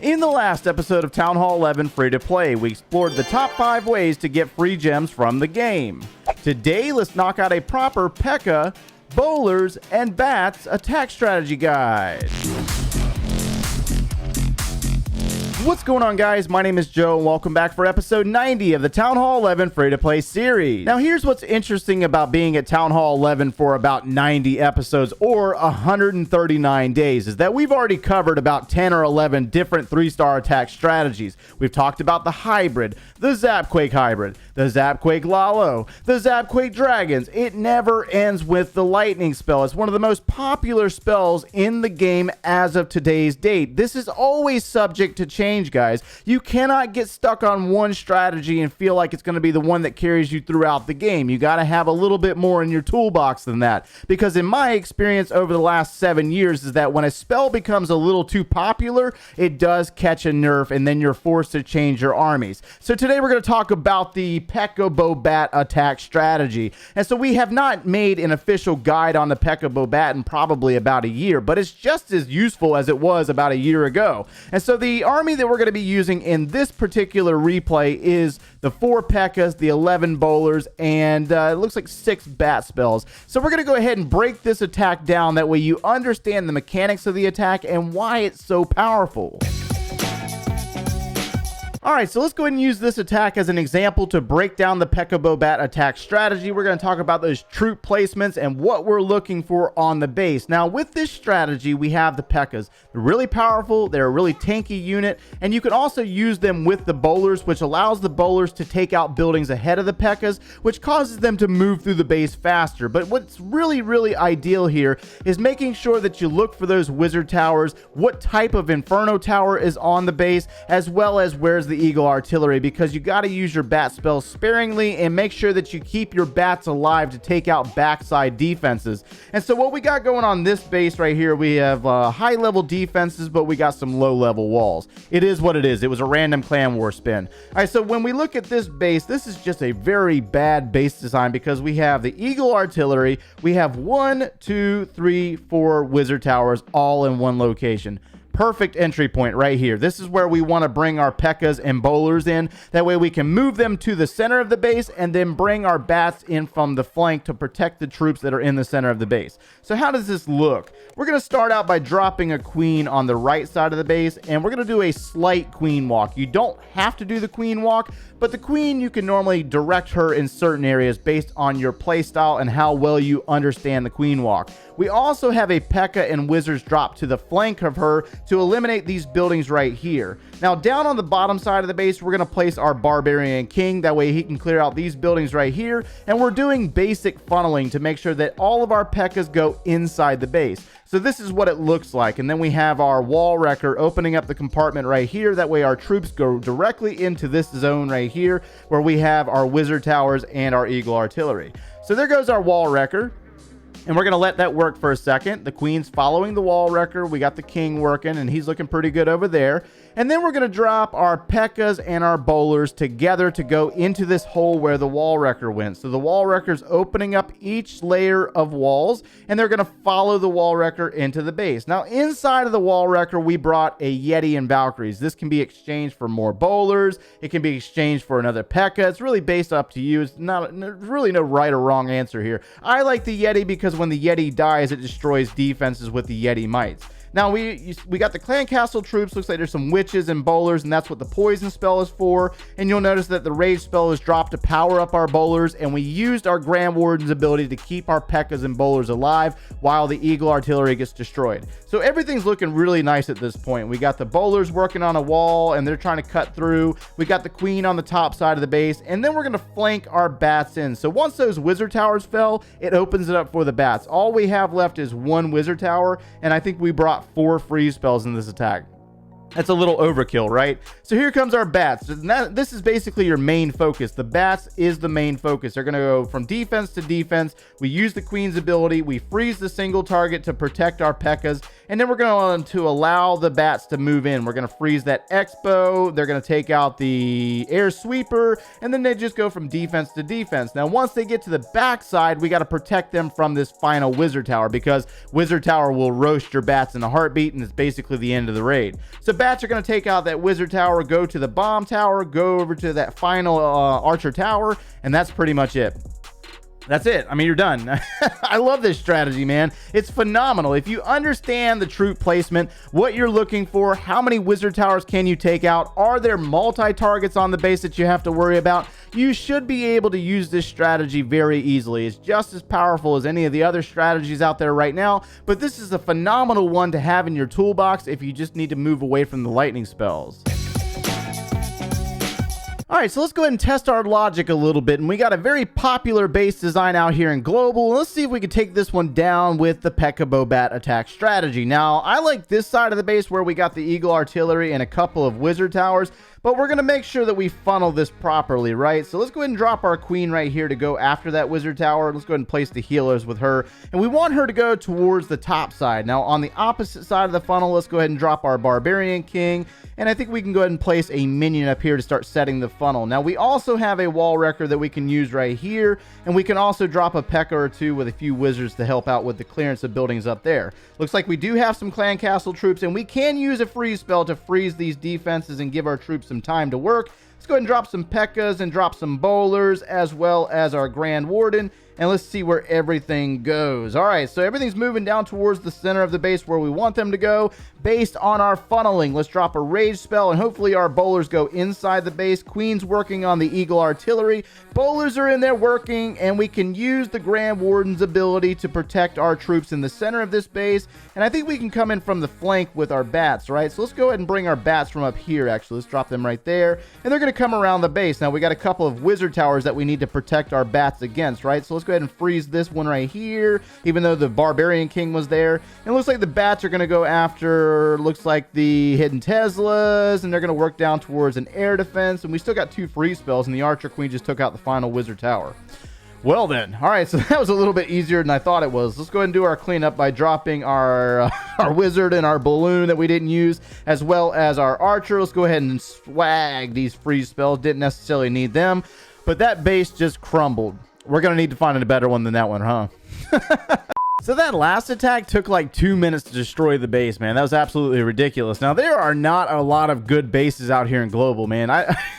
In the last episode of Town Hall 11 Free to Play, we explored the top 5 ways to get free gems from the game. Today, let's knock out a proper Pekka, Bowlers, and Bats attack strategy guide. What's going on, guys? My name is Joe, and welcome back for episode 90 of the Town Hall 11 Free-to-Play series. Now, here's what's interesting about being at Town Hall 11 for about 90 episodes, or 139 days, is that we've already covered about 10 or 11 different 3-star attack strategies. We've talked about the hybrid, the Zapquake hybrid, the Zapquake Lalo, the Zapquake Dragons. It never ends with the lightning spell. It's one of the most popular spells in the game as of today's date. This is always subject to change, guys. You cannot get stuck on one strategy and feel like it's going to be the one that carries you throughout the game. You got to have a little bit more in your toolbox than that, because in my experience over the last 7 years is that when a spell becomes a little too popular, it does catch a nerf, and then you're forced to change your armies. So today we're going to talk about the Pekka BoBat attack strategy. And so we have not made an official guide on the Pekka BoBat in probably about a year, but it's just as useful as it was about a year ago. And so the army that we're going to be using in this particular replay is the 4 Pekkas, the 11 Bowlers, and it looks like 6 bat spells. So we're going to go ahead and break this attack down. That way you understand the mechanics of the attack and why it's so powerful. Alright, so let's go ahead and use this attack as an example to break down the Pekka BoBat attack strategy. We're going to talk about those troop placements and what we're looking for on the base. Now, with this strategy, we have the Pekkas. They're really powerful, they're a really tanky unit, and you can also use them with the Bowlers, which allows the Bowlers to take out buildings ahead of the Pekkas, which causes them to move through the base faster. But what's really ideal here is making sure that you look for those wizard towers, what type of inferno tower is on the base, as well as where's the Eagle Artillery, because you got to use your bat spells sparingly and make sure that you keep your bats alive to take out backside defenses. And so what we got going on this base right here, we have high level defenses, but we got some low level walls. It is what it is. It was a random clan war spin. All right, so when we look at this base, this is just a very bad base design because we have the Eagle Artillery, we have 1, 2, 3, 4 wizard towers all in one location. Perfect entry point right here. This is where we want to bring our Pekkas and Bowlers in. That way we can move them to the center of the base and then bring our bats in from the flank to protect the troops that are in the center of the base. So how does this look? We're going to start out by dropping a queen on the right side of the base, and we're going to do a slight queen walk. You don't have to do the queen walk, but the queen, you can normally direct her in certain areas based on your play style and how well you understand the queen walk. We also have a Pekka and Wizards drop to the flank of her to eliminate these buildings right here. Now, down on the bottom side of the base, we're going to place our Barbarian King. That way he can clear out these buildings right here. And we're doing basic funneling to make sure that all of our Pekkas go inside the base. So this is what it looks like. And then we have our Wall Wrecker opening up the compartment right here. That way our troops go directly into this zone right here where we have our Wizard Towers and our Eagle Artillery. So there goes our Wall Wrecker. And we're going to let that work for a second. The queen's following the Wall Wrecker. We got the king working, and he's looking pretty good over there. And then we're going to drop our Pekkas and our Bowlers together to go into this hole where the Wall Wrecker went. So the Wall Wrecker's opening up each layer of walls, and they're going to follow the Wall Wrecker into the base. Now, inside of the Wall Wrecker, we brought a Yeti and Valkyries. This can be exchanged for more Bowlers. It can be exchanged for another Pekka. It's really based up to you. It's not really no right or wrong answer here. I like the Yeti because when the Yeti dies, it destroys defenses with the Yeti mites. Now, we got the clan castle troops. Looks like there's some witches and Bowlers, and that's what the poison spell is for. And you'll notice that the rage spell is dropped to power up our Bowlers, and we used our Grand Warden's ability to keep our Pekkas and Bowlers alive while the Eagle Artillery gets destroyed. So everything's looking really nice at this point. We got the Bowlers working on a wall, and they're trying to cut through. We got the queen on the top side of the base, and then we're going to flank our bats in. So once those wizard towers fell, it opens it up for the bats. All we have left is 1 wizard tower, and I think we brought 4 freeze spells in this attack. That's a little overkill, right? So here comes our bats. This is basically your main focus. The bats is the main focus. They're going to go from defense to defense. We use the queen's ability. We freeze the single target to protect our Pekkas. And then we're going to allow the bats to move in. We're going to freeze that Expo. They're going to take out the air sweeper, and then they just go from defense to defense. Now, once they get to the backside, we got to protect them from this final wizard tower, because wizard tower will roast your bats in a heartbeat, and it's basically the end of the raid. So bats are going to take out that wizard tower, go to the bomb tower, go over to that final archer tower, and that's pretty much it. That's it. I mean, you're done. I love this strategy, man. It's phenomenal. If you understand the troop placement, what you're looking for, how many wizard towers can you take out, are there multi-targets on the base that you have to worry about, you should be able to use this strategy very easily. It's just as powerful as any of the other strategies out there right now, but this is a phenomenal one to have in your toolbox if you just need to move away from the lightning spells. All right, so let's go ahead and test our logic a little bit. And we got a very popular base design out here in Global. Let's see if we can take this one down with the Pekka BoBat attack strategy. Now, I like this side of the base where we got the Eagle Artillery and a couple of Wizard Towers, but we're going to make sure that we funnel this properly, right? So let's go ahead and drop our Queen right here to go after that Wizard Tower. Let's go ahead and place the healers with her. And we want her to go towards the top side. Now, on the opposite side of the funnel, let's go ahead and drop our Barbarian King. And I think we can go ahead and place a minion up here to start setting the funnel. Now, we also have a wall wrecker that we can use right here. And we can also drop a Pekka or two with a few wizards to help out with the clearance of buildings up there. Looks like we do have some clan castle troops, and we can use a freeze spell to freeze these defenses and give our troops some time to work. Let's go ahead and drop some Pekkas and drop some bowlers, as well as our Grand Warden, and let's see where everything goes. All right, so everything's moving down towards the center of the base where we want them to go based on our funneling. Let's drop a rage spell, and hopefully our bowlers go inside the base. Queen's working on the Eagle Artillery. Bowlers are in there working, and we can use the Grand Warden's ability to protect our troops in the center of this base. And I think we can come in from the flank with our bats, right? So let's go ahead and bring our bats from up here, actually. Let's drop them right there. And they're going to come around the base. Now, we got a couple of wizard towers that we need to protect our bats against, right? So let's go ahead and freeze this one right here, even though the Barbarian King was there. And it looks like the bats are going to go after, looks like the hidden Teslas, and they're going to work down towards an air defense. And we still got two freeze spells, and the Archer Queen just took out the final wizard tower. Well then, all right, so that was a little bit easier than I thought it was. Let's go ahead and do our cleanup by dropping our wizard and our balloon that we didn't use, as well as our archer. Let's go ahead and swag these freeze spells. Didn't necessarily need them, but that base just crumbled. We're going to need to find a better one than that one, huh? So that last attack took like 2 minutes to destroy the base, man. That was absolutely ridiculous. Now, there are not a lot of good bases out here in Global, man.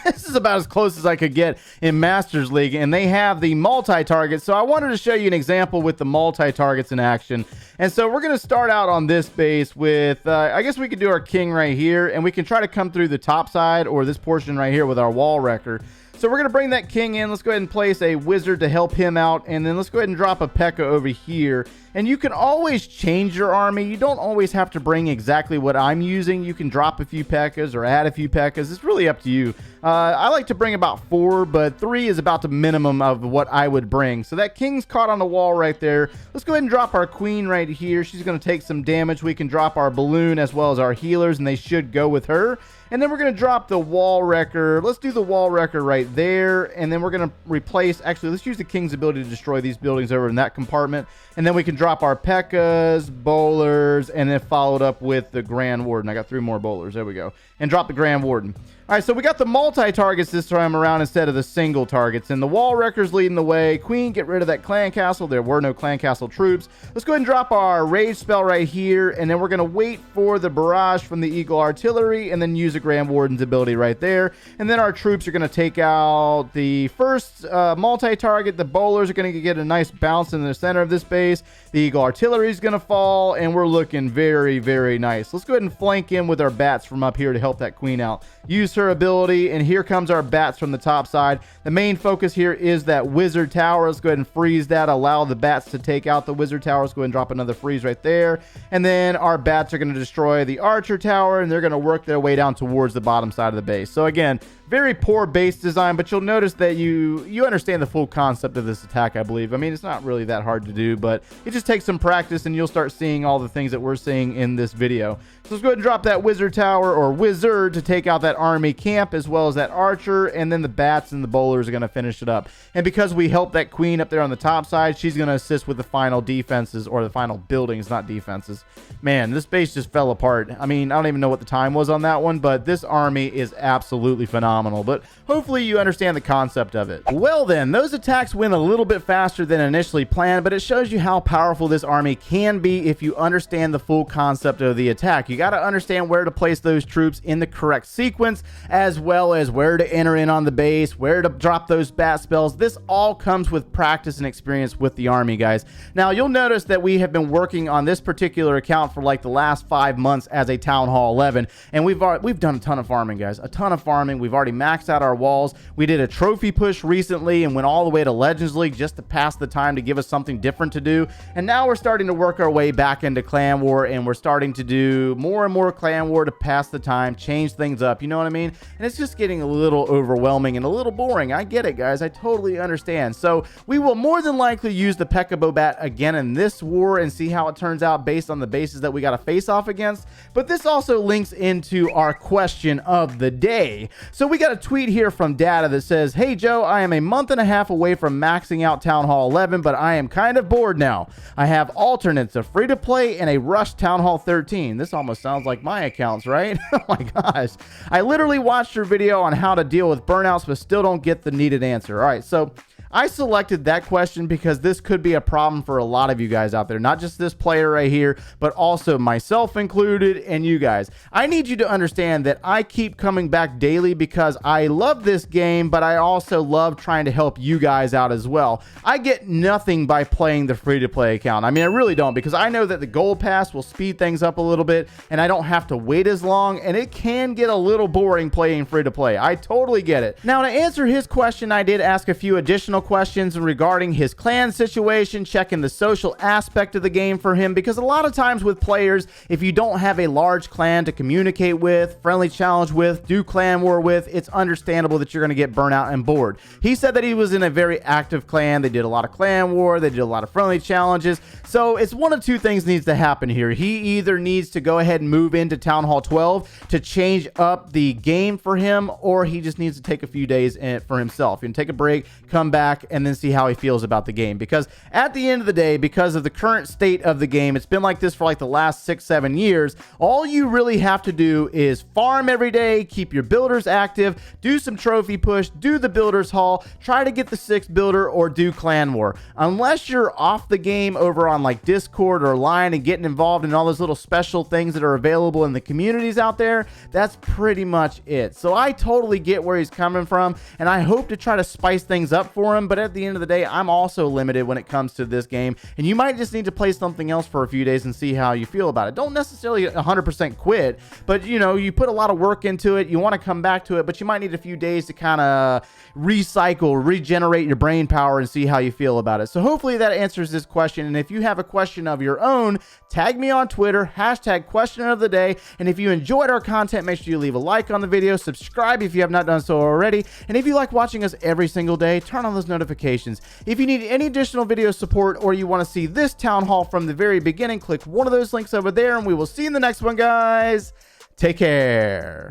This is about as close as I could get in Masters League, and they have the multi-target. So I wanted to show you an example with the multi-targets in action. And so we're going to start out on this base with, I guess we could do our king right here, and we can try to come through the top side or this portion right here with our wall wrecker. So we're going to bring that king in. Let's go ahead and place a wizard to help him out. And then let's go ahead and drop a Pekka over here. And you can always change your army. You don't always have to bring exactly what I'm using. You can drop a few Pekkas or add a few Pekkas. It's really up to you. I like to bring about 4, but 3 is about the minimum of what I would bring. So that king's caught on the wall right there. Let's go ahead and drop our queen right here. She's going to take some damage. We can drop our balloon as well as our healers, and they should go with her. And then we're going to drop the wall wrecker. Let's do the wall wrecker right there. And then we're going to replace, actually, let's use the king's ability to destroy these buildings over in that compartment. And then we can drop our Pekkas, bowlers, and then followed up with the Grand Warden. I got 3 more bowlers. There we go. And drop the Grand Warden. All right, so we got the multi-targets this time around instead of the single targets. And the wall wrecker's leading the way. Queen, get rid of that clan castle. There were no clan castle troops. Let's go ahead and drop our rage spell right here. And then we're going to wait for the barrage from the Eagle Artillery and then use the Grand Warden's ability right there. And then our troops are going to take out the first multi-target. The bowlers are going to get a nice bounce in the center of this base. The Eagle Artillery is going to fall, and we're looking very, very nice. Let's go ahead and flank in with our bats from up here to help that queen out. Use her ability, and here comes our bats from the top side. The main focus here is that wizard tower. Let's go ahead and freeze that. Allow the bats to take out the wizard tower. Let's go ahead and drop another freeze right there. And then our bats are going to destroy the archer tower, and they're going to work their way down towards the bottom side of the base. So again, very poor base design, but you'll notice that you understand the full concept of this attack, I believe. I mean, it's not really that hard to do, but it just just take some practice and you'll start seeing all the things that we're seeing in this video. So let's go ahead and drop that wizard tower or wizard to take out that army camp, as well as that archer, and then the bats and the bowlers are going to finish it up. And because we helped that queen up there on the top side, she's going to assist with the final defenses, or the final buildings, not defenses. Man, this base just fell apart. I mean, I don't even know what the time was on that one, but this army is absolutely phenomenal. But hopefully you understand the concept of it. Well then, those attacks went a little bit faster than initially planned, but it shows you how powerful this army can be if you understand the full concept of the attack. You got to understand where to place those troops in the correct sequence, as well as where to enter in on the base, where to drop those bat spells. This all comes with practice and experience with the army, guys. Now, you'll notice that we have been working on this particular account for like the last 5 months as a Town Hall 11, and we've done a ton of farming, guys. A ton of farming. We've already maxed out our walls. We did a trophy push recently and went all the way to Legends League just to pass the time, to give us something different to do. And now we're starting to work our way back into Clan War, and we're starting to do more and more Clan War to pass the time, change things up, you know what I mean? And it's just getting a little overwhelming and a little boring. I get it, guys. I totally understand. So we will more than likely use the Pekka BoBat again in this war and see how it turns out based on the bases that we got to face off against. But this also links into our question of the day. So we got a tweet here from Data that says, "Hey Joe, I am a month and a half away from maxing out Town Hall 11, but I am kind of bored now. I have alternates, a free to play and a rush Town Hall 13. This almost sounds like my accounts, right? Oh my gosh. I literally watched your video on how to deal with burnouts, but still don't get the needed answer." All right, so I selected that question because this could be a problem for a lot of you guys out there, not just this player right here, but also myself included and you guys. I need you to understand that I keep coming back daily because I love this game, but I also love trying to help you guys out as well. I get nothing by playing the free-to-play account. I mean, I really don't, because I know that the gold pass will speed things up a little bit and I don't have to wait as long, and it can get a little boring playing free-to-play. I totally get it. Now, to answer his question, I did ask a few additional questions regarding his clan situation, checking the social aspect of the game for him, because a lot of times with players, if you don't have a large clan to communicate with, friendly challenge with, do clan war with, it's understandable that you're going to get burnout and bored. He said that he was in a very active clan. They did a lot of clan war, they did a lot of friendly challenges. So it's one of two things needs to happen here. He either needs to go ahead and move into Town Hall 12 to change up the game for him, or he just needs to take a few days for himself. He can take a break, come back, and then see how he feels about the game. Because at the end of the day, because of the current state of the game, it's been like this for like the last 6-7 years. All you really have to do is farm every day, keep your builders active, do some trophy push, do the builders haul, try to get the 6th builder, or do clan war. Unless you're off the game over on like Discord or Line and getting involved in all those little special things that are available in the communities out there, that's pretty much it. So I totally get where he's coming from, and I hope to try to spice things up for him. But at the end of the day, I'm also limited when it comes to this game, and you might just need to play something else for a few days and see how you feel about it. Don't necessarily 100% quit, but you know, you put a lot of work into it, you want to come back to it, but you might need a few days to kind of recycle, regenerate your brain power and see how you feel about it. So hopefully that answers this question, and if you have a question of your own, tag me on Twitter, hashtag question of the day. And if you enjoyed our content, make sure you leave a like on the video, subscribe if you have not done so already, and if you like watching us every single day, turn on those notifications. If you need any additional video support, or you want to see this town hall from the very beginning, click one of those links over there, and we will see you in the next one, guys. Take care.